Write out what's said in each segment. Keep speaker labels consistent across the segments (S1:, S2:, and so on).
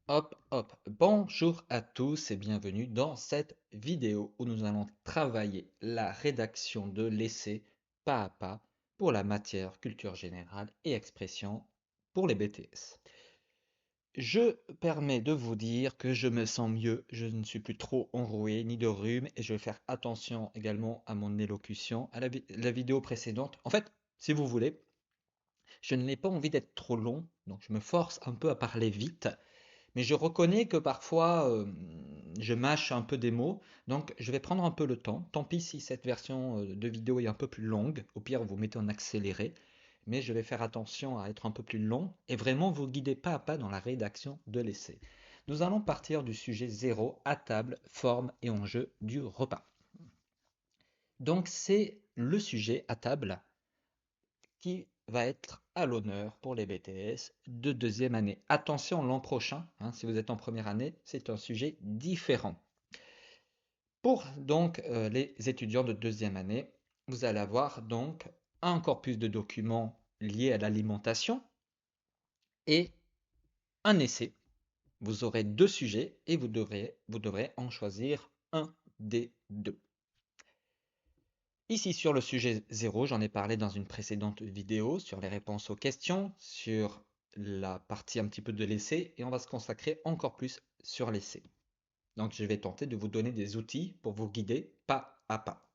S1: Hop, hop. Bonjour à tous et bienvenue dans cette vidéo où nous allons travailler la rédaction de l'essai pas à pas pour la matière culture générale et expression pour les BTS. Je permets de vous dire que je me sens mieux, je ne suis plus trop enroué ni de rhume et je vais faire attention également à mon élocution, à la vidéo précédente. En fait, si vous voulez, je n'ai pas envie d'être trop long, donc je me force un peu à parler vite. Mais je reconnais que parfois, je mâche un peu des mots, donc je vais prendre un peu le temps. Tant pis si cette version de vidéo est un peu plus longue, au pire vous mettez en accéléré, mais je vais faire attention à être un peu plus long et vraiment vous guider pas à pas dans la rédaction de l'essai. Nous allons partir du sujet zéro à table, forme et enjeu du repas. Donc c'est le sujet à table qui va être à l'honneur pour les BTS de deuxième année. Attention l'an prochain, hein, si vous êtes en première année, c'est un sujet différent. Pour donc les étudiants de deuxième année, vous allez avoir donc un corpus de documents liés à l'alimentation et un essai. Vous aurez deux sujets et vous devrez en choisir un des deux. Ici sur le sujet 0, j'en ai parlé dans une précédente vidéo sur les réponses aux questions, sur la partie un petit peu de l'essai, et on va se consacrer encore plus sur l'essai. Donc je vais tenter de vous donner des outils pour vous guider pas à pas.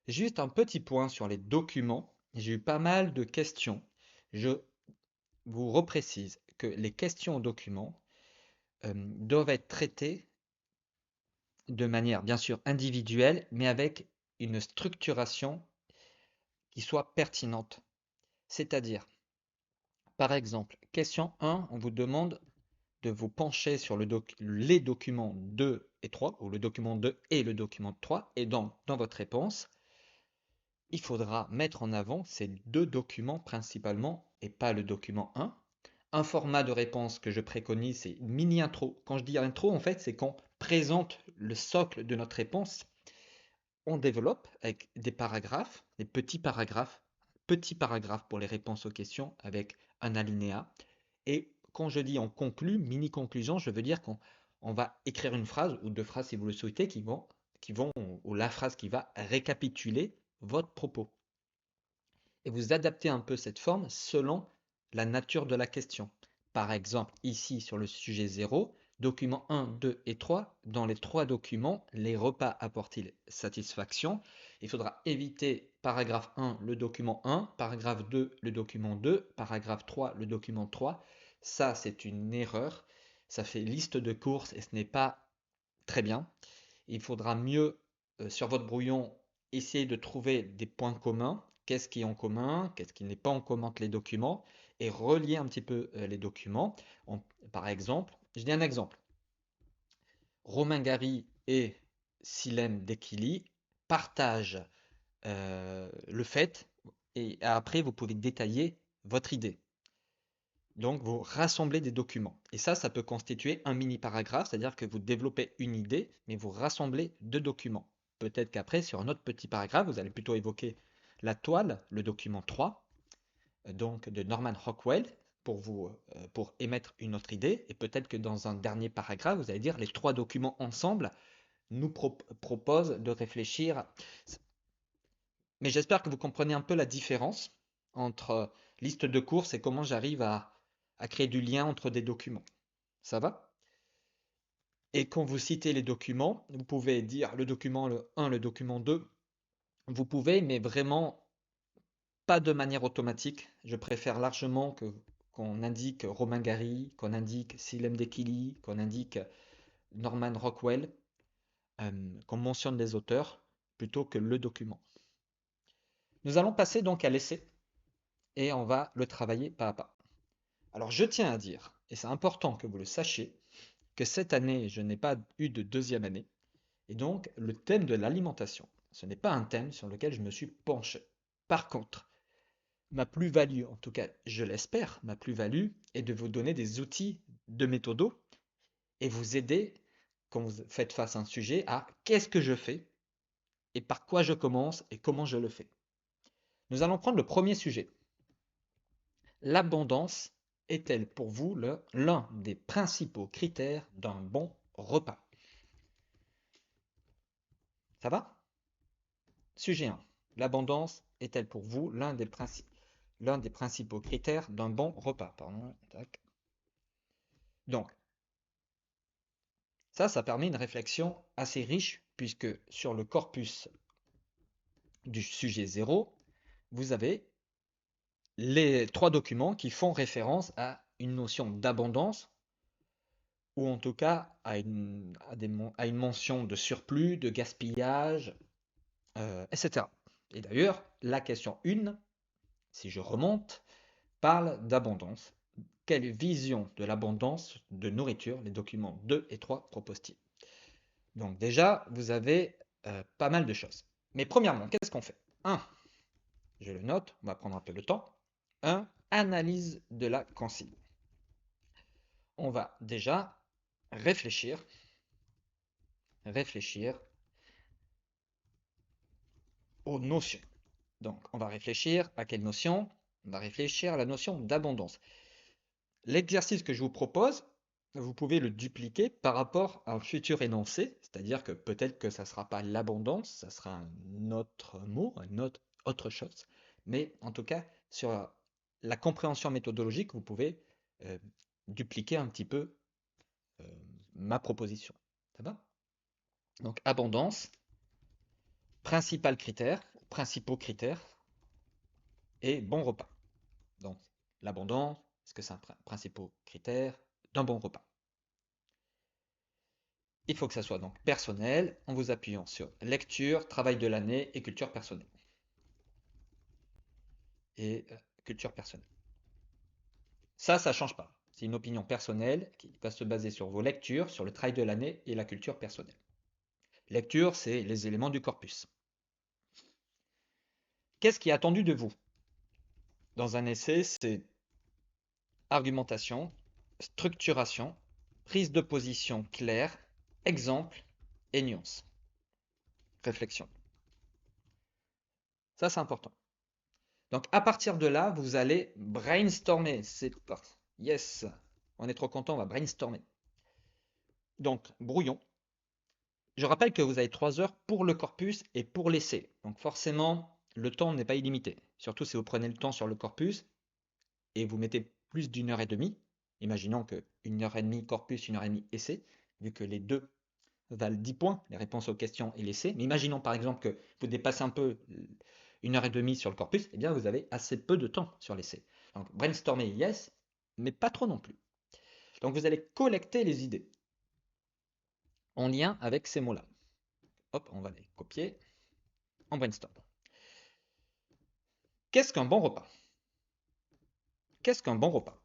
S1: Juste un petit point sur les documents. J'ai eu pas mal de questions. Je vous reprécise que les questions aux documents doivent être traitées de manière bien sûr individuelle, mais avec une structuration qui soit pertinente. C'est-à-dire, par exemple, question 1, on vous demande de vous pencher sur les documents 2 et 3, ou le document 2 et le document 3, et dans votre réponse, il faudra mettre en avant ces deux documents principalement, et pas le document 1. Un format de réponse que je préconise, c'est une mini intro. Quand je dis intro, en fait, c'est qu'on présente le socle de notre réponse. On développe avec des paragraphes, des petits paragraphes pour les réponses aux questions avec un alinéa. Et quand je dis on conclut, mini conclusion, je veux dire qu'on va écrire une phrase ou deux phrases si vous le souhaitez qui vont ou la phrase qui va récapituler votre propos. Et vous adaptez un peu cette forme selon la nature de la question. Par exemple, ici sur le sujet 0, documents 1, 2 et 3, dans les trois documents, les repas apportent-ils satisfaction? Il faudra éviter paragraphe 1, le document 1, paragraphe 2, le document 2, paragraphe 3, le document 3. Ça, c'est une erreur. Ça fait liste de courses et ce n'est pas très bien. Il faudra mieux, sur votre brouillon, essayer de trouver des points communs. Qu'est-ce qui est en commun? Qu'est-ce qui n'est pas en commun entre les documents? Et relier un petit peu les documents. Par exemple, je dis un exemple. Romain Gary et Silem Dekili partagent le fait, et après vous pouvez détailler votre idée. Donc vous rassemblez des documents. Et ça peut constituer un mini paragraphe, c'est-à-dire que vous développez une idée, mais vous rassemblez deux documents. Peut-être qu'après, sur un autre petit paragraphe, vous allez plutôt évoquer la toile, le document 3, donc de Norman Rockwell, pour émettre une autre idée. Et peut-être que dans un dernier paragraphe, vous allez dire les trois documents ensemble nous proposent de réfléchir. Mais j'espère que vous comprenez un peu la différence entre liste de courses et comment j'arrive à créer du lien entre des documents. Ça va? Et quand vous citez les documents, vous pouvez dire le document 1, le document 2. Vous pouvez, mais vraiment pas de manière automatique. Je préfère largement qu'on indique Romain Gary, qu'on indique Silem Dekili, qu'on indique Norman Rockwell, qu'on mentionne les auteurs plutôt que le document. Nous allons passer donc à l'essai et on va le travailler pas à pas. Alors je tiens à dire, et c'est important que vous le sachiez, que cette année, je n'ai pas eu de deuxième année. Et donc, le thème de l'alimentation, ce n'est pas un thème sur lequel je me suis penché. Par contre, ma plus-value, en tout cas, je l'espère, ma plus-value est de vous donner des outils de méthodo et vous aider, quand vous faites face à un sujet, à qu'est-ce que je fais et par quoi je commence et comment je le fais. Nous allons prendre le premier sujet, l'abondance est-elle pour vous l'un des principaux critères d'un bon repas? Ça va? Sujet 1. L'abondance est-elle pour vous l'un des principaux critères d'un bon repas? Pardon. Tac. Donc, ça permet une réflexion assez riche, puisque sur le corpus du sujet 0, vous avez les 3 documents qui font référence à une notion d'abondance, ou en tout cas à une mention de surplus, de gaspillage, etc. Et d'ailleurs, la question 1, si je remonte, parle d'abondance. Quelle vision de l'abondance de nourriture les documents 2 et 3 proposent-ils? Donc déjà, vous avez pas mal de choses. Mais premièrement, qu'est-ce qu'on fait? 1. Je le note, on va prendre un peu le temps. 1. Analyse de la consigne. On va déjà réfléchir aux notions. Donc, on va réfléchir à quelle notion? On va réfléchir à la notion d'abondance. L'exercice que je vous propose, vous pouvez le dupliquer par rapport à un futur énoncé, c'est-à-dire que peut-être que ça ne sera pas l'abondance, ça sera un autre mot, une autre chose, mais en tout cas, sur la compréhension méthodologique, vous pouvez dupliquer un petit peu ma proposition. Ça va? Donc, abondance, principaux critères, et bon repas. Donc, l'abondance, est-ce que c'est un principal critère d'un bon repas? Il faut que ça soit donc personnel, en vous appuyant sur lecture, travail de l'année et culture personnelle. Culture personnelle. Ça ne change pas. C'est une opinion personnelle qui va se baser sur vos lectures, sur le travail de l'année et la culture personnelle. Lecture, c'est les éléments du corpus. Qu'est-ce qui est attendu de vous? Dans un essai, c'est argumentation, structuration, prise de position claire, exemple et nuance. Réflexion. Ça, c'est important. Donc, à partir de là, vous allez brainstormer. C'est parti. Yes, on est trop content, on va brainstormer. Donc, brouillon. Je rappelle que vous avez 3 heures pour le corpus et pour l'essai. Donc, forcément, le temps n'est pas illimité. Surtout si vous prenez le temps sur le corpus et vous mettez plus d'1 heure et demie. Imaginons que 1 heure et demie corpus, 1 heure et demie essai, vu que les deux valent 10 points, les réponses aux questions et l'essai. Mais imaginons par exemple que vous dépassez un peu 1 heure et demie sur le corpus, eh bien vous avez assez peu de temps sur l'essai. Donc brainstormer, yes, mais pas trop non plus. Donc vous allez collecter les idées en lien avec ces mots-là. Hop, on va les copier en brainstorm. Qu'est-ce qu'un bon repas? Qu'est-ce qu'un bon repas?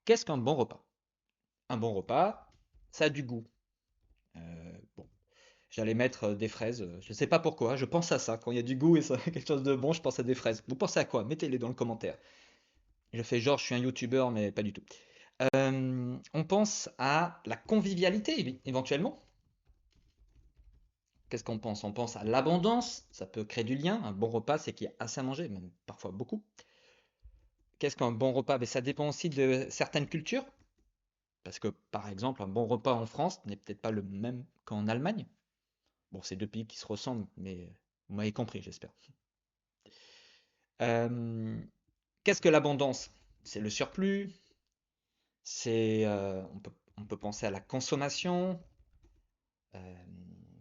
S1: Qu'est-ce qu'un bon repas? Un bon repas, ça a du goût. Bon, j'allais mettre des fraises, je ne sais pas pourquoi, je pense à ça. Quand il y a du goût et ça, quelque chose de bon, je pense à des fraises. Vous pensez à quoi? Mettez-les dans le commentaire. Je fais genre, je suis un youtubeur, mais pas du tout. On pense à la convivialité, éventuellement. Qu'est-ce qu'on pense? On pense à l'abondance, ça peut créer du lien. Un bon repas, c'est qu'il y a assez à manger, même parfois beaucoup. Qu'est-ce qu'un bon repas? Ça dépend aussi de certaines cultures. Parce que, par exemple, un bon repas en France n'est peut-être pas le même qu'en Allemagne. Bon, c'est 2 pays qui se ressemblent, mais vous m'avez compris, j'espère. Qu'est-ce que l'abondance? C'est le surplus, on peut penser à la consommation.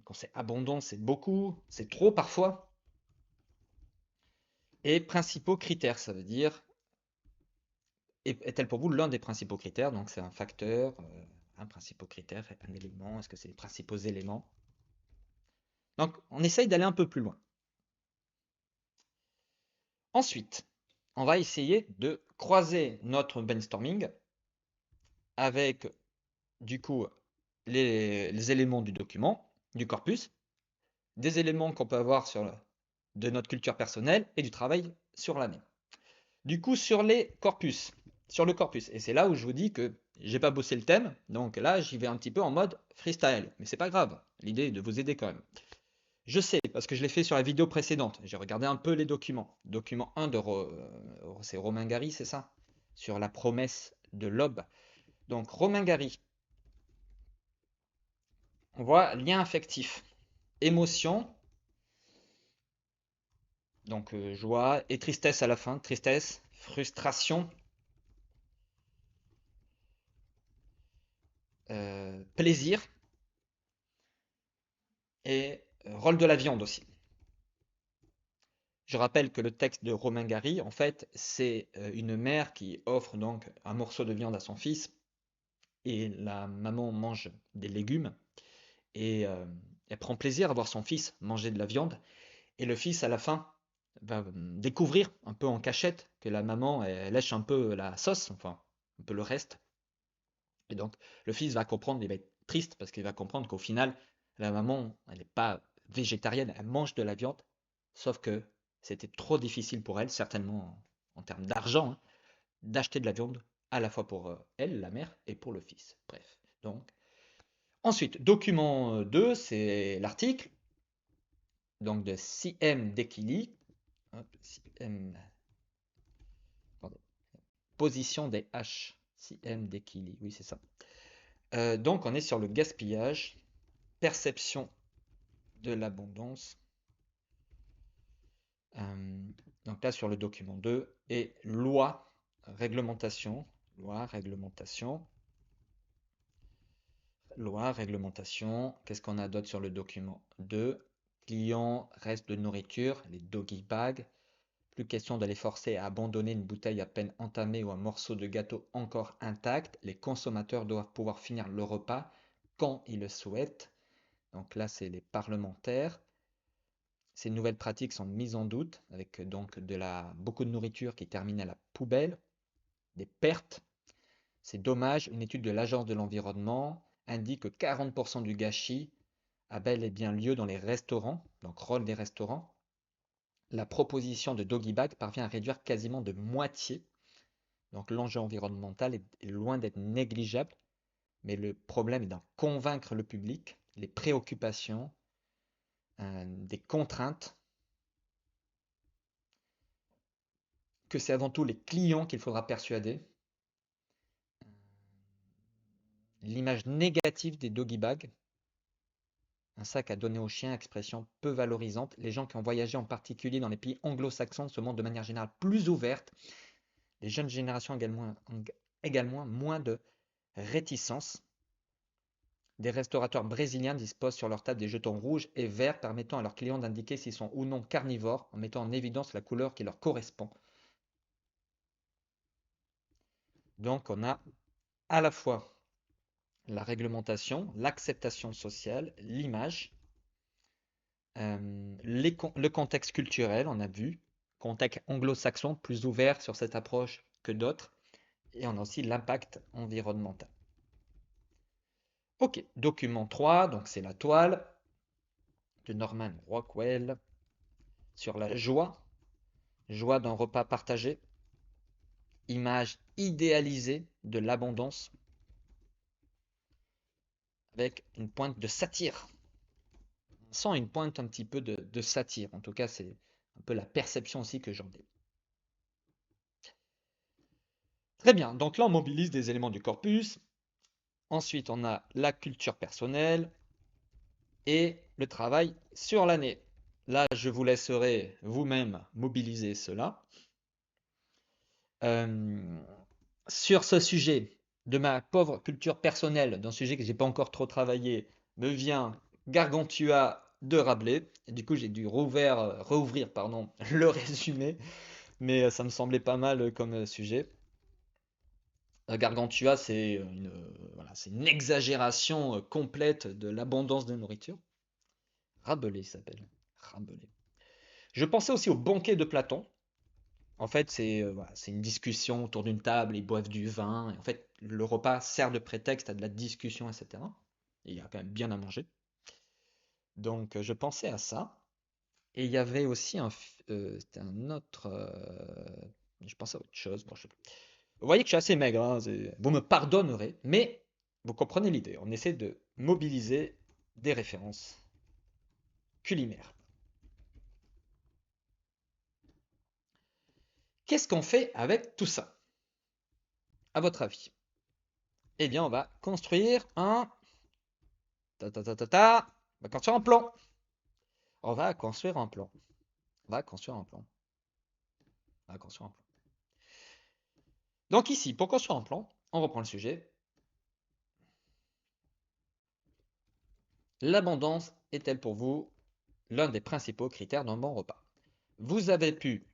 S1: Quand c'est abondant, c'est beaucoup, c'est trop parfois. Et principaux critères, ça veut dire, est-elle pour vous l'un des principaux critères? Donc c'est un facteur, un principal critère, un élément, est-ce que c'est les principaux éléments? Donc on essaye d'aller un peu plus loin. Ensuite, on va essayer de croiser notre brainstorming avec, du coup, les éléments du document, du corpus, des éléments qu'on peut avoir de notre culture personnelle et du travail sur l'année. Du coup, sur le corpus, et c'est là où je vous dis que j'ai pas bossé le thème, donc là j'y vais un petit peu en mode freestyle, mais c'est pas grave, l'idée est de vous aider quand même. Je sais, parce que je l'ai fait sur la vidéo précédente, j'ai regardé un peu les documents. Document 1 c'est Romain Gary, c'est ça? Sur la promesse de l'aube. Donc Romain Gary, on voit lien affectif, émotion, donc joie et tristesse à la fin, tristesse, frustration, plaisir et rôle de la viande aussi. Je rappelle que le texte de Romain Gary, en fait, c'est une mère qui offre donc un morceau de viande à son fils et la maman mange des légumes et elle prend plaisir à voir son fils manger de la viande et le fils à la fin va découvrir un peu en cachette que la maman elle lèche un peu la sauce, enfin un peu le reste et donc le fils va comprendre, il va être triste parce qu'il va comprendre qu'au final la maman elle n'est pas végétarienne, elle mange de la viande sauf que c'était trop difficile pour elle, certainement en termes d'argent, hein, d'acheter de la viande à la fois pour elle, la mère, et pour le fils. Bref. Donc, ensuite, document 2, c'est l'article donc de C.M. Dekili. C.M. Position des H. C.M. Dekili, oui, c'est ça. Donc, on est sur le gaspillage, perception de l'abondance. Donc là, sur le document 2, et loi, réglementation. Loi, réglementation. Loi, réglementation. Qu'est-ce qu'on a d'autre sur le document 2? Clients, reste de nourriture, les doggy bags. Plus question de les forcer à abandonner une bouteille à peine entamée ou un morceau de gâteau encore intact. Les consommateurs doivent pouvoir finir le repas quand ils le souhaitent. Donc là, c'est les parlementaires. Ces nouvelles pratiques sont mises en doute avec donc beaucoup de nourriture qui termine à la poubelle, des pertes. C'est dommage, une étude de l'Agence de l'environnement indique que 40% du gâchis a bel et bien lieu dans les restaurants, donc rôle des restaurants. La proposition de Doggy Bag parvient à réduire quasiment de moitié. Donc l'enjeu environnemental est loin d'être négligeable, mais le problème est d'en convaincre le public, les préoccupations, des contraintes, que c'est avant tout les clients qu'il faudra persuader. L'image négative des Doggy Bags, un sac à donner aux chiens, expression peu valorisante. Les gens qui ont voyagé en particulier dans les pays anglo-saxons se montrent de manière générale plus ouvertes. Les jeunes générations ont également moins de réticence. Des restaurateurs brésiliens disposent sur leur table des jetons rouges et verts permettant à leurs clients d'indiquer s'ils sont ou non carnivores en mettant en évidence la couleur qui leur correspond. Donc on a à la fois la réglementation, l'acceptation sociale, l'image, le contexte culturel, on a vu, contexte anglo-saxon plus ouvert sur cette approche que d'autres, et on a aussi l'impact environnemental. Ok, document 3, donc c'est la toile de Norman Rockwell sur la joie, joie d'un repas partagé, image idéalisée de l'abondance avec une pointe de satire. On sent une pointe un petit peu de satire, en tout cas c'est un peu la perception aussi que j'en ai. Très bien, donc là on mobilise des éléments du corpus. Ensuite, on a la culture personnelle et le travail sur l'année. Là, je vous laisserai vous-même mobiliser cela. Euh, sur ce sujet de ma pauvre culture personnelle, d'un sujet que j'ai pas encore trop travaillé, me vient Gargantua de Rabelais. Et du coup, j'ai dû rouvrir pardon, le résumé, mais ça me semblait pas mal comme sujet. Gargantua, voilà, c'est une exagération complète de l'abondance de nourriture. Rabelais il s'appelle. Rabelais. Je pensais aussi au banquet de Platon. En fait, voilà, c'est une discussion autour d'une table, ils boivent du vin. Et en fait, le repas sert de prétexte à de la discussion, etc. Et il y a quand même bien à manger. Donc, je pensais à ça. Et il y avait aussi c'était un autre. Je pensais à autre chose. Bon, vous voyez que je suis assez maigre, hein, vous me pardonnerez, mais vous comprenez l'idée. On essaie de mobiliser des références culinaires. Qu'est-ce qu'on fait avec tout ça? à votre avis? Eh bien, on va construire un... On va construire un plan. On va construire un plan. On va construire un plan. On va construire un plan. Donc ici, pour construire un plan, on reprend le sujet. L'abondance est-elle pour vous l'un des principaux critères d'un bon repas? Vous avez pu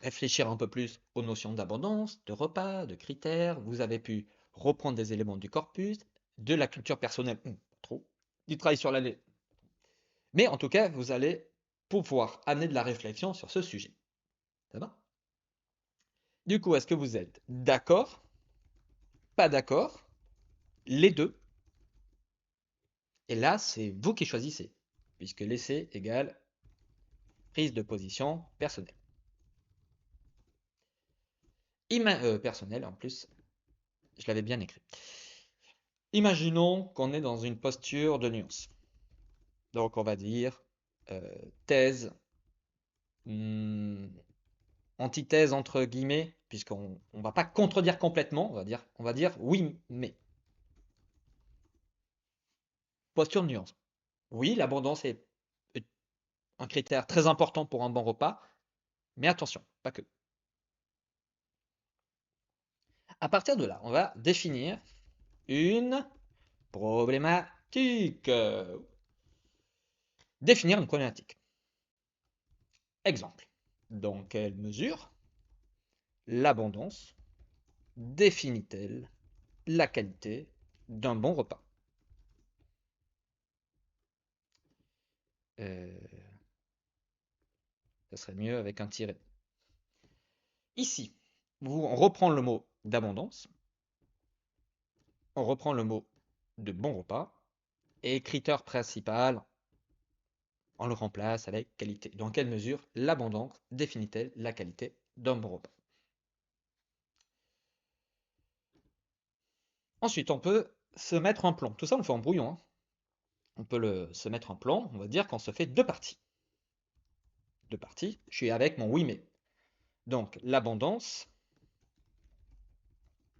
S1: réfléchir un peu plus aux notions d'abondance, de repas, de critères. Vous avez pu reprendre des éléments du corpus, de la culture personnelle, trop, du travail sur l'année. Mais en tout cas, vous allez pouvoir amener de la réflexion sur ce sujet. Ça va? Du coup, est-ce que vous êtes d'accord? Pas d'accord? Les deux? Et là, c'est vous qui choisissez, puisque l'essai égale prise de position personnelle. Personnelle, en plus, je l'avais bien écrit. Imaginons qu'on est dans une posture de nuance. Donc, on va dire thèse, antithèse entre guillemets, puisqu'on ne va pas contredire complètement, on va dire oui, mais. Posture de nuance. Oui, l'abondance est un critère très important pour un bon repas, mais attention, pas que. À partir de là, on va définir une problématique. Définir une problématique. Exemple. Dans quelle mesure l'abondance définit-elle la qualité d'un bon repas? Ça serait mieux avec un tiret. Ici, on reprend le mot d'abondance, on reprend le mot de bon repas, et critère principal, on le remplace avec qualité. Dans quelle mesure l'abondance définit-elle la qualité d'un bon repas? Ensuite, on peut se mettre en plan. Tout ça, on le fait en brouillon. Hein. On peut se mettre en plan. On va dire qu'on se fait deux parties. Deux parties. Je suis avec mon oui mais. Donc, l'abondance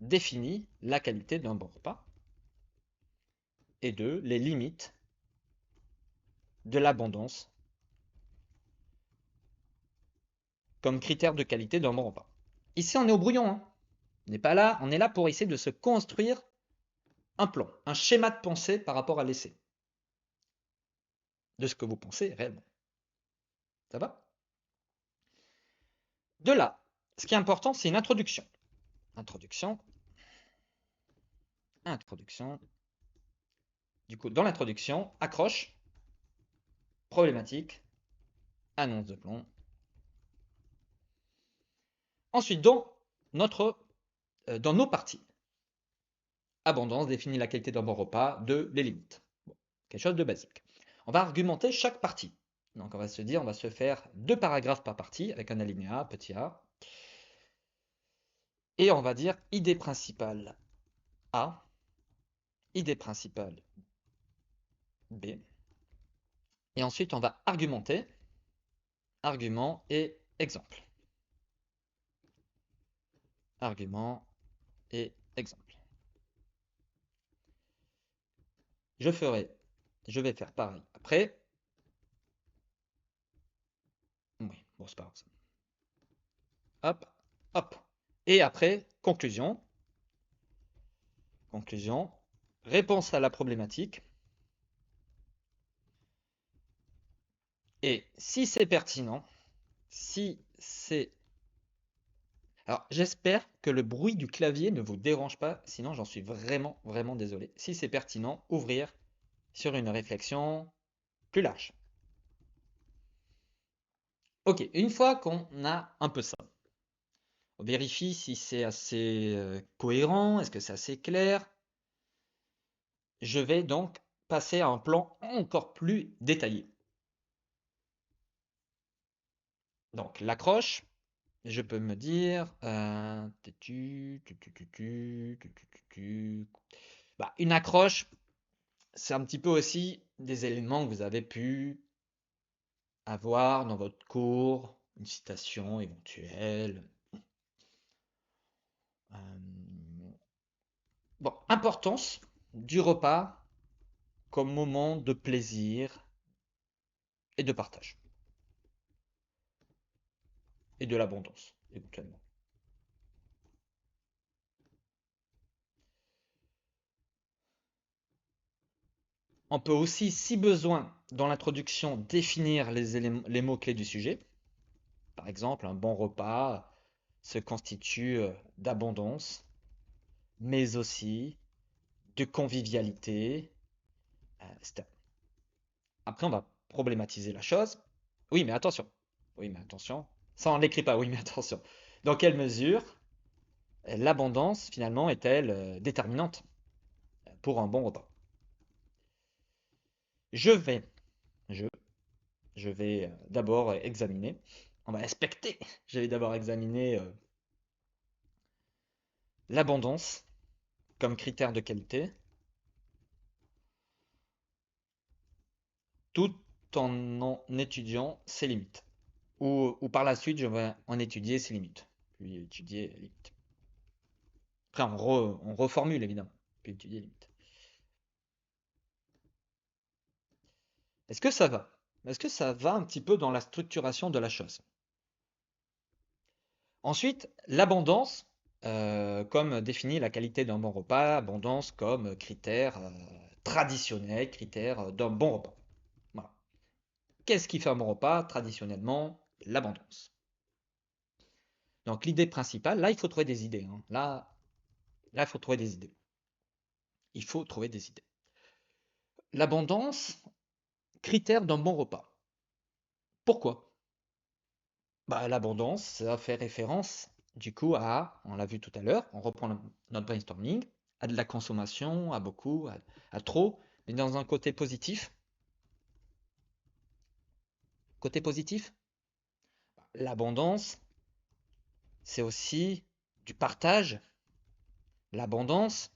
S1: définit la qualité d'un bon repas. Et deux, les limites de l'abondance comme critère de qualité d'un bon repas. Ici, on est au brouillon. Hein. On n'est pas là. On est là pour essayer de se construire un plan, un schéma de pensée par rapport à l'essai. De ce que vous pensez réellement. Ça va? De là, ce qui est important, c'est une introduction. Introduction. Introduction. Du coup, dans l'introduction, accroche, problématique, annonce de plan. Ensuite, dans nos parties, abondance définit la qualité d'un bon repas, les limites. Bon, quelque chose de basique. On va argumenter chaque partie. Donc, on va se dire, on va se faire 2 paragraphes par partie avec un alinéa, petit a. Et on va dire idée principale A, idée principale B. Et ensuite, on va argumenter, argument et exemple. Argument et exemple. Je vais faire pareil après. Oui, bon, c'est pas grave. Hop, hop. Et après, conclusion. Conclusion. Réponse à la problématique. Et si c'est pertinent, si c'est... Alors, j'espère que le bruit du clavier ne vous dérange pas, sinon j'en suis vraiment, vraiment désolé. Si c'est pertinent, ouvrir sur une réflexion plus large. Ok, une fois qu'on a un peu ça, on vérifie si c'est assez cohérent, est-ce que c'est assez clair. Je vais donc passer à un plan encore plus détaillé. Donc, l'accroche, je peux me dire une accroche, c'est un petit peu aussi des éléments que vous avez pu avoir dans votre cours, une citation éventuelle, Bon, importance du repas comme moment de plaisir et de partage. Et de l'abondance, éventuellement. On peut aussi, si besoin, dans l'introduction, définir les mots-clés du sujet. Par exemple, un bon repas se constitue d'abondance, mais aussi de convivialité, etc. Après, on va problématiser la chose. Oui, mais attention. Oui, mais attention. Ça, on ne l'écrit pas. Oui, mais attention. Dans quelle mesure l'abondance, finalement, est-elle déterminante pour un bon repas? Je vais, je, je vais d'abord examiner. On va inspecter. Je vais d'abord examiner l'abondance comme critère de qualité, tout en étudiant ses limites. Ou par la suite, je vais en étudier ses limites. Puis étudier les limites. Après, on reformule évidemment. Puis étudier les limites. Est-ce que ça va? Est-ce que ça va un petit peu dans la structuration de la chose? Ensuite, l'abondance, comme définit la qualité d'un bon repas, abondance comme critère traditionnel, critère d'un bon repas. Voilà. Qu'est-ce qui fait un bon repas? Traditionnellement, l'abondance. Donc l'idée principale, là il faut trouver des idées. Hein. Là, il faut trouver des idées. Il faut trouver des idées. L'abondance, critère d'un bon repas. Pourquoi? Bah, l'abondance, ça fait référence du coup à, on l'a vu tout à l'heure, on reprend notre brainstorming, à de la consommation, à beaucoup, à trop, mais dans un côté positif. Côté positif, l'abondance, c'est aussi du partage. L'abondance,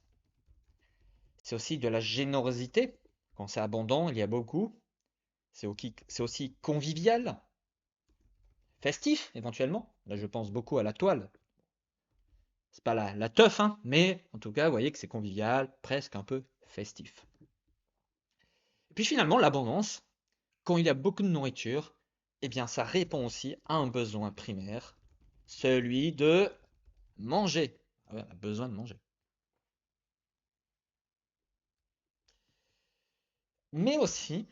S1: c'est aussi de la générosité. Quand c'est abondant, il y a beaucoup. C'est aussi convivial, festif éventuellement. Là, je pense beaucoup à la toile. C'est pas la teuf, hein, mais en tout cas, vous voyez que c'est convivial, presque un peu festif. Et puis finalement, l'abondance, quand il y a beaucoup de nourriture, eh bien, ça répond aussi à un besoin primaire, celui de manger. Ah ouais, on a besoin de manger. Mais aussi,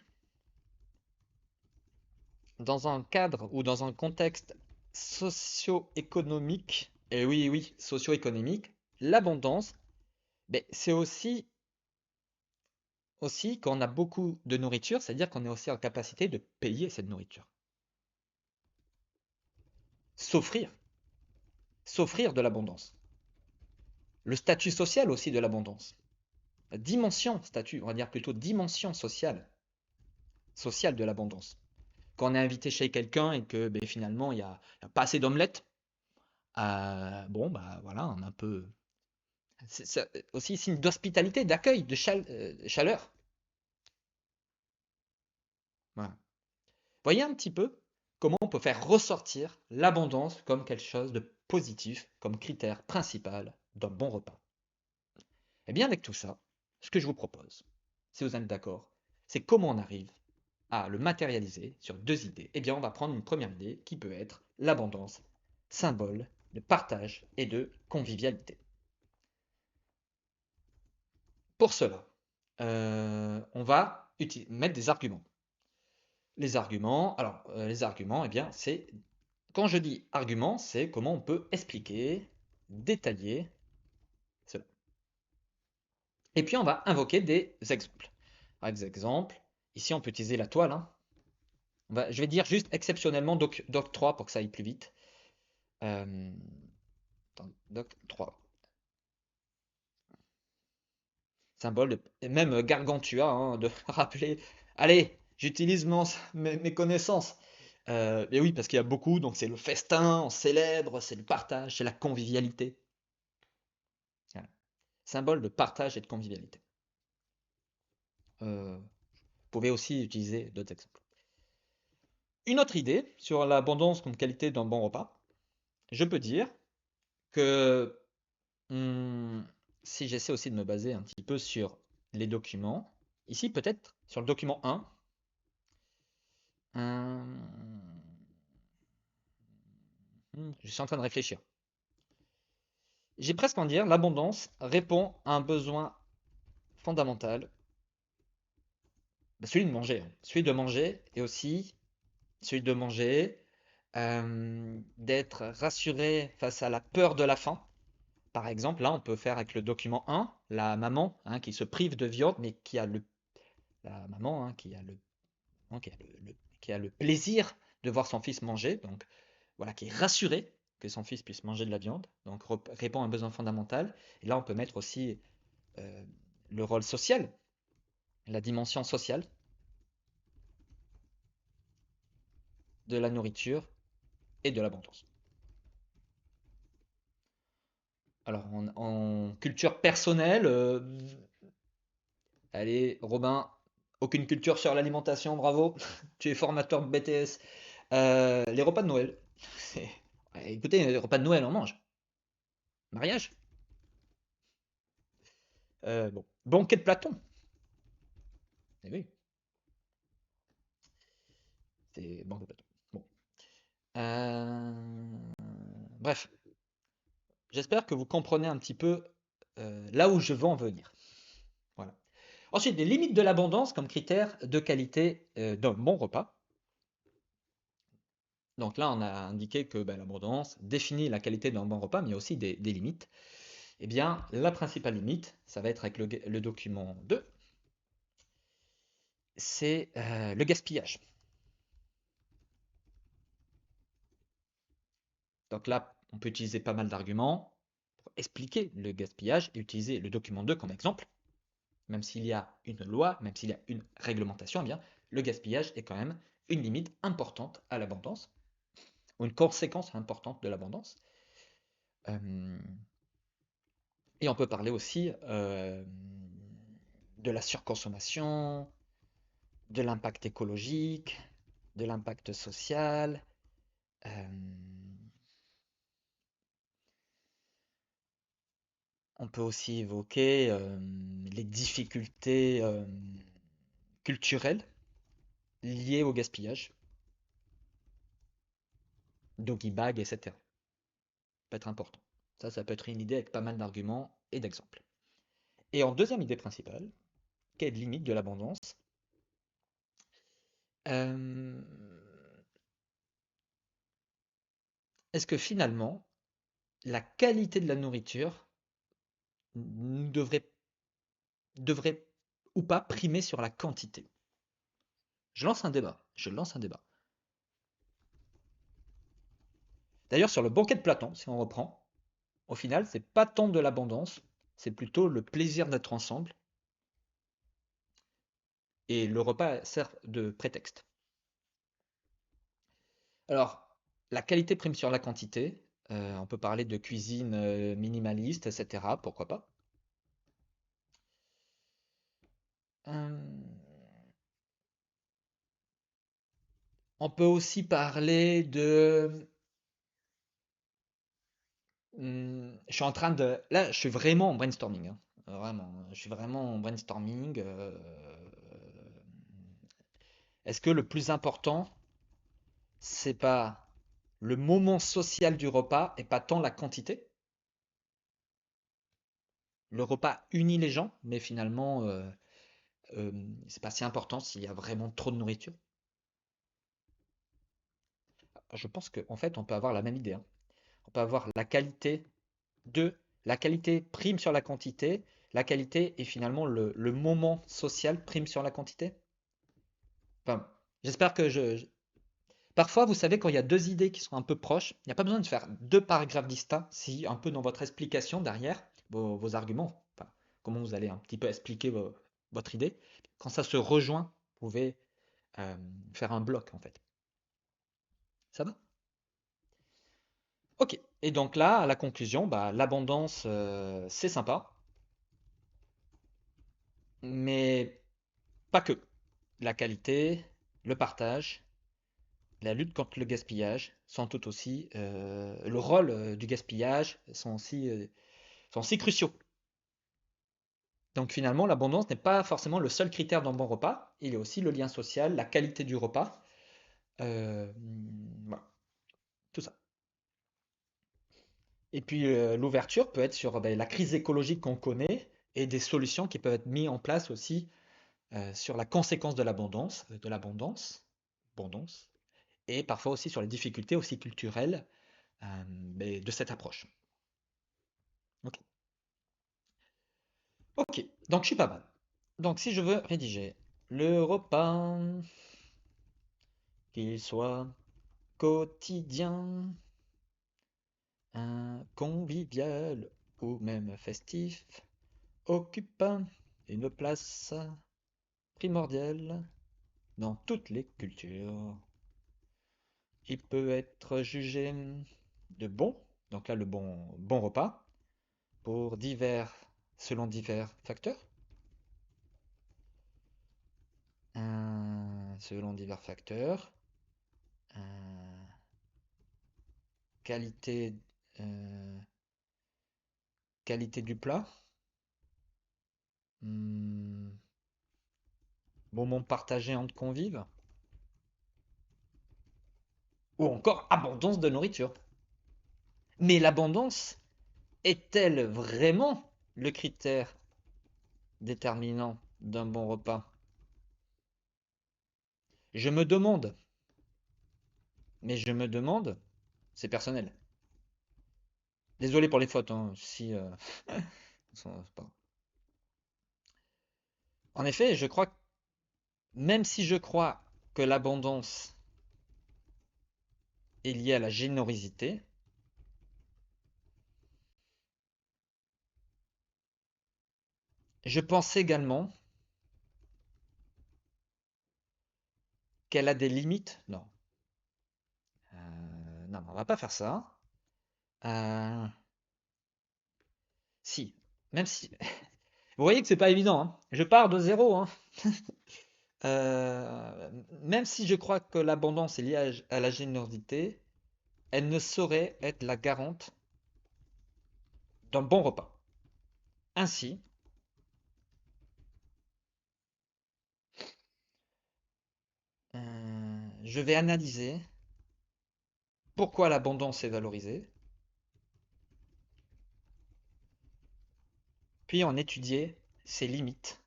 S1: dans un cadre ou dans un contexte socio-économique, et oui, oui, socio-économique, l'abondance, ben, c'est aussi quand on a beaucoup de nourriture, c'est-à-dire qu'on est aussi en capacité de payer cette nourriture. S'offrir, s'offrir de l'abondance. Le statut social aussi de l'abondance. La dimension, statut, on va dire plutôt dimension sociale de l'abondance. Quand on est invité chez quelqu'un et que ben, finalement il y a pas assez d'omelettes, bon, bah voilà, on a un peu. C'est aussi signe d'hospitalité, d'accueil, de chaleur. Voilà. Voyez un petit peu comment on peut faire ressortir l'abondance comme quelque chose de positif, comme critère principal d'un bon repas. Et bien avec tout ça, ce que je vous propose, si vous êtes d'accord, c'est comment on arrive à le matérialiser sur deux idées. Eh bien on va prendre une première idée qui peut être l'abondance, symbole de partage et de convivialité. Pour cela, on va mettre des arguments. Les arguments, eh bien, c'est quand je dis argument, c'est comment on peut expliquer, détailler cela. Et puis on va invoquer des exemples. Par exemple, ici on peut utiliser la toile. Hein. Je vais dire juste exceptionnellement doc 3 pour que ça aille plus vite. Doc 3. Symbole de, et même Gargantua, hein, de rappeler. Allez, j'utilise mes connaissances. Et oui, parce qu'il y a beaucoup, donc c'est le festin, on célèbre, c'est le partage, c'est la convivialité. Voilà. Symbole de partage et de convivialité. Vous pouvez aussi utiliser d'autres exemples. Une autre idée sur l'abondance comme qualité d'un bon repas, je peux dire que Hum, si j'essaie aussi de me baser un petit peu sur les documents, ici peut-être sur le document 1, je suis en train de réfléchir. J'ai presque envie de dire l'abondance répond à un besoin fondamental, bah, celui de manger, hein. Celui de manger et aussi celui de manger, d'être rassuré face à la peur de la faim. Par exemple, là, on peut faire avec le document 1, la maman hein, qui se prive de viande, mais qui a la maman hein, hein, qui a le plaisir de voir son fils manger, donc voilà, qui est rassurée que son fils puisse manger de la viande, donc répond à un besoin fondamental. Et là, on peut mettre aussi euh, le rôle social, la dimension sociale de la nourriture et de l'abondance. Alors, en culture personnelle, allez, Robin, aucune culture sur l'alimentation, bravo. Tu es formateur de BTS. Les repas de Noël. Ouais, écoutez, les repas de Noël, on mange. Mariage. Bon. Banquet de Platon. Eh oui, c'est banquet de Platon. Bon. Bref, j'espère que vous comprenez un petit peu là où je veux en venir. Voilà. Ensuite, les limites de l'abondance comme critère de qualité d'un bon repas. Donc là, on a indiqué que bah, l'abondance définit la qualité d'un bon repas, mais il y a aussi des limites. Eh bien, la principale limite, ça va être avec le document 2, c'est le gaspillage. Donc là, on peut utiliser pas mal d'arguments pour expliquer le gaspillage et utiliser le document 2 comme exemple. Même s'il y a une loi, même s'il y a une réglementation, eh bien, le gaspillage est quand même une limite importante à l'abondance, ou une conséquence importante de l'abondance. Euh, et on peut parler aussi de la surconsommation, de l'impact écologique, de l'impact social. euh, on peut aussi évoquer les difficultés culturelles liées au gaspillage, doggy bag, etc. Ça peut être important. Ça peut être une idée avec pas mal d'arguments et d'exemples. Et en deuxième idée principale, quelle limite de l'abondance? Euh, Est-ce que finalement, la qualité de la nourriture devrait ou pas primer sur la quantité? Je lance un débat. Je lance un débat. D'ailleurs, sur le banquet de Platon, si on reprend, au final, c'est pas tant de l'abondance, c'est plutôt le plaisir d'être ensemble, et le repas sert de prétexte. Alors, la qualité prime sur la quantité. On peut parler de cuisine minimaliste, etc. Pourquoi pas? Euh, on peut aussi parler de... je suis en train de... Là, je suis vraiment en brainstorming, hein. Vraiment, je suis vraiment en brainstorming. Est-ce que le plus important, c'est pas le moment social du repas et pas tant la quantité? Le repas unit les gens, mais finalement, euh, c'est pas si important s'il y a vraiment trop de nourriture. Je pense qu'en fait, on peut avoir la même idée, hein. On peut avoir la qualité de la qualité prime sur la quantité, la qualité et finalement le moment social prime sur la quantité. Enfin, j'espère que parfois, vous savez, quand il y a deux idées qui sont un peu proches, il n'y a pas besoin de faire deux paragraphes distincts si un peu dans votre explication derrière, vos arguments, enfin, comment vous allez un petit peu expliquer votre idée, quand ça se rejoint, vous pouvez euh, faire un bloc en fait. Ça va? Ok. Et donc là, à la conclusion, bah, l'abondance, c'est sympa, mais pas que. La qualité, le partage, la lutte contre le gaspillage sont tout aussi, le rôle du gaspillage sont aussi sont si cruciaux. Donc finalement, l'abondance n'est pas forcément le seul critère d'un bon repas, il y a aussi le lien social, la qualité du repas, euh, voilà, tout ça. Et puis l'ouverture peut être sur la crise écologique qu'on connaît et des solutions qui peuvent être mises en place aussi sur la conséquence de l'abondance, et parfois aussi sur les difficultés aussi culturelles de cette approche. Ok. Ok, donc je suis pas mal. Donc si je veux rédiger le repas, qu'il soit quotidien, convivial ou même festif, occupe une place primordiale dans toutes les cultures. Il peut être jugé de bon, donc là le bon repas, selon divers facteurs. Selon divers facteurs. Euh, qualité, euh, qualité du plat. Hmm, moment partagé entre convives. Ou encore abondance de nourriture. Mais l'abondance est-elle vraiment le critère déterminant d'un bon repas? Je me demande, mais je me demande, c'est personnel. Désolé pour les fautes, hein, si. En effet, je crois, même si je crois que l'abondance est liée à la générosité, je pense également qu'elle a des limites. Non. Non, on va pas faire ça. Euh, si, même si. Vous voyez que c'est pas évident, hein. Je pars de zéro, hein. Euh, Même si je crois que l'abondance est liée à la générosité, elle ne saurait être la garante d'un bon repas. Ainsi, je vais analyser pourquoi l'abondance est valorisée, puis en étudier ses limites.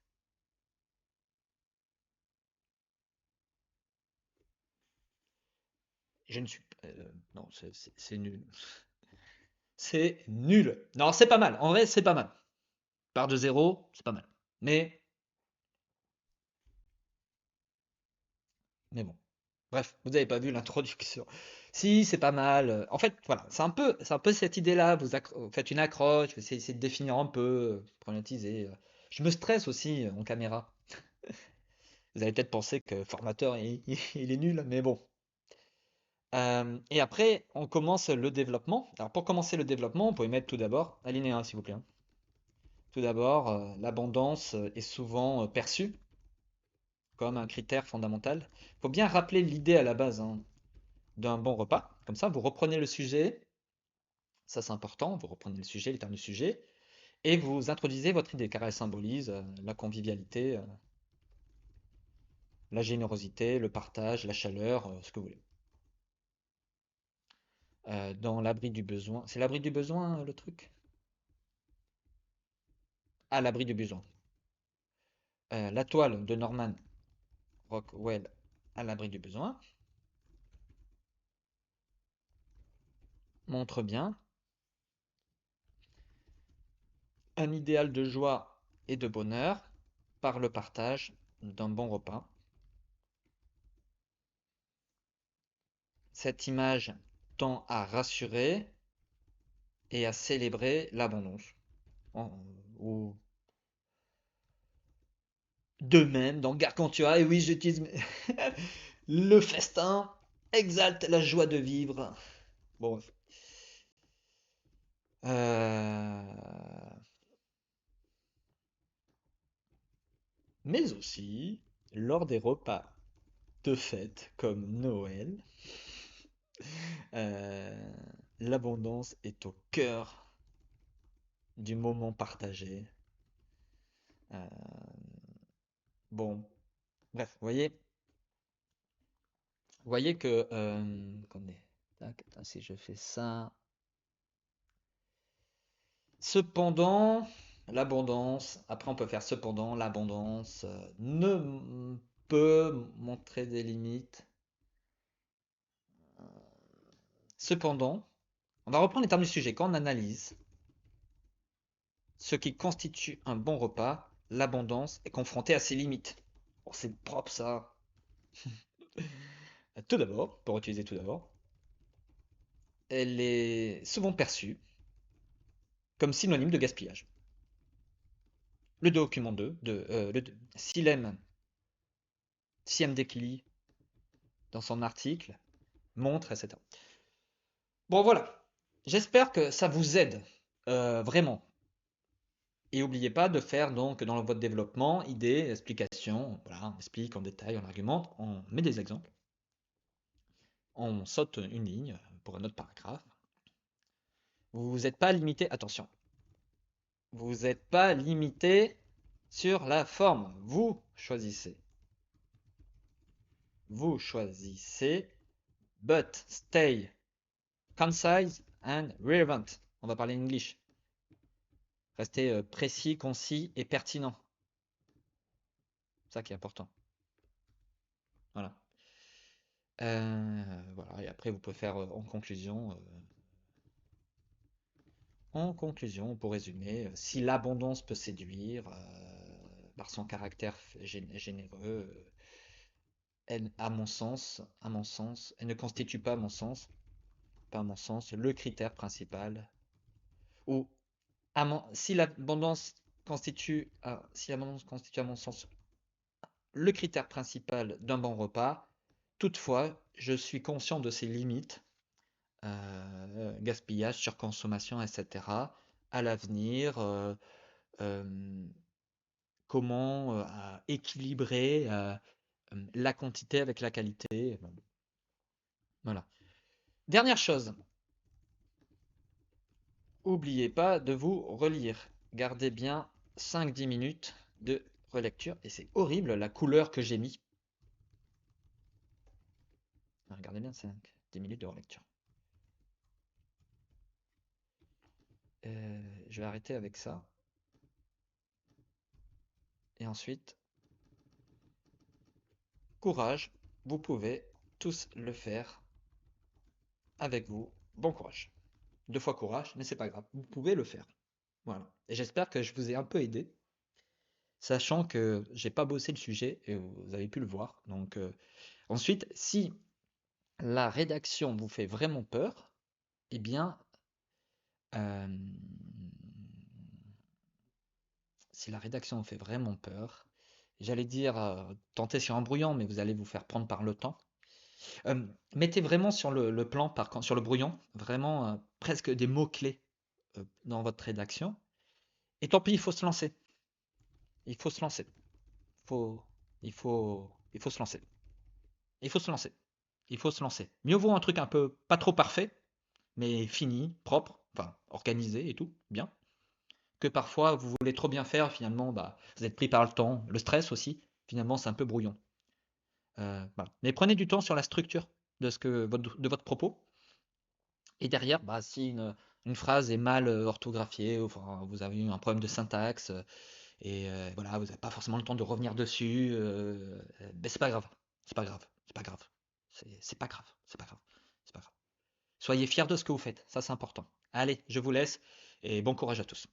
S1: Je ne suis non, c'est nul. C'est nul. Non, c'est pas mal. En vrai, c'est pas mal. Part de zéro, c'est pas mal. Mais, mais bon. Bref, vous n'avez pas vu l'introduction. Si, c'est pas mal. En fait, voilà, c'est un peu cette idée-là. Vous faites une accroche, vous essayez de définir un peu, problématiser. Je me stresse aussi en caméra. Vous allez peut-être penser que le formateur, il est nul, mais bon. Et après, on commence le développement. Alors, pour commencer le développement, on peut mettre tout d'abord, alinéa, s'il vous plaît, hein. Tout d'abord, l'abondance est souvent perçue comme un critère fondamental. Il faut bien rappeler l'idée à la base, hein, d'un bon repas. Comme ça, vous reprenez le sujet, ça c'est important, vous reprenez le sujet, les termes du sujet, et vous introduisez votre idée, car elle symbolise la convivialité, la générosité, le partage, la chaleur, ce que vous voulez. Dans l'abri du besoin. C'est l'abri du besoin, le truc? À l'abri du besoin. La toile de Norman Rockwell, à l'abri du besoin, montre bien un idéal de joie et de bonheur par le partage d'un bon repas. Cette image tend à rassurer et à célébrer l'abondance. Ou de même, dans Gargantua, et oui, j'utilise le festin exalte la joie de vivre. Bon. Mais aussi, lors des repas de fête comme Noël, euh, l'abondance est au cœur du moment partagé. Euh, bon, bref, vous voyez que, attendez, tac, attends, si je fais ça. Cependant, l'abondance, après on peut faire cependant, l'abondance ne peut montrer des limites. Cependant, on va reprendre les termes du sujet. Quand on analyse ce qui constitue un bon repas, l'abondance est confrontée à ses limites. Bon, c'est propre ça. Tout d'abord, pour utiliser tout d'abord, elle est souvent perçue comme synonyme de gaspillage. Le document 2 Silem Dekili dans son article montre, etc. Bon voilà, j'espère que ça vous aide vraiment. Et n'oubliez pas de faire donc dans votre développement, idées, explications, voilà, on explique en détail, on argumente, on met des exemples, on saute une ligne pour un autre paragraphe. Vous n'êtes pas limité, attention, vous n'êtes pas limité sur la forme, vous choisissez. Vous choisissez, but stay concise and relevant. On va parler English. Restez précis, concis et pertinent. C'est ça qui est important. Voilà. Voilà. Et après, vous pouvez faire en conclusion. Pour résumer, si l'abondance peut séduire par son caractère généreux, elle, à mon sens, elle ne constitue pas, à mon sens, le critère principal. Ou si l'abondance constitue, à mon sens, le critère principal d'un bon repas. Toutefois, je suis conscient de ses limites, gaspillage, surconsommation, etc. À l'avenir, euh, comment équilibrer la quantité avec la qualité. Bon, voilà. Dernière chose, n'oubliez pas de vous relire. Gardez bien 5-10 minutes de relecture. Et c'est horrible la couleur que j'ai mis. Regardez bien 5-10 minutes de relecture. Je vais arrêter avec ça. Et ensuite, courage, vous pouvez tous le faire avec vous. Bon courage. 2 fois courage, mais c'est pas grave, vous pouvez le faire. Voilà. Et j'espère que je vous ai un peu aidé, sachant que j'ai pas bossé le sujet et vous avez pu le voir. Donc ensuite, si la rédaction vous fait vraiment peur, eh bien, euh, si la rédaction vous fait vraiment peur, j'allais dire tentez sur un brouillon, mais vous allez vous faire prendre par le temps. Mettez vraiment sur le plan, sur le brouillon, vraiment presque des mots-clés dans votre rédaction. Et tant pis, il faut se lancer. Il faut se lancer. Faut, il faut se lancer. Il faut se lancer. Il faut se lancer. Mieux vaut un truc un peu pas trop parfait, mais fini, propre, enfin organisé et tout, bien, que parfois vous voulez trop bien faire, finalement, bah, vous êtes pris par le temps, le stress aussi, finalement c'est un peu brouillon. Voilà. Mais prenez du temps sur la structure de votre propos. Et derrière, bah, si une phrase est mal orthographiée, ou, enfin, vous avez eu un problème de syntaxe, et voilà, vous n'avez pas forcément le temps de revenir dessus, ben c'est pas grave. C'est pas grave. C'est pas grave. C'est pas grave. C'est pas grave. C'est pas grave. Soyez fiers de ce que vous faites. Ça, c'est important. Allez, je vous laisse et bon courage à tous.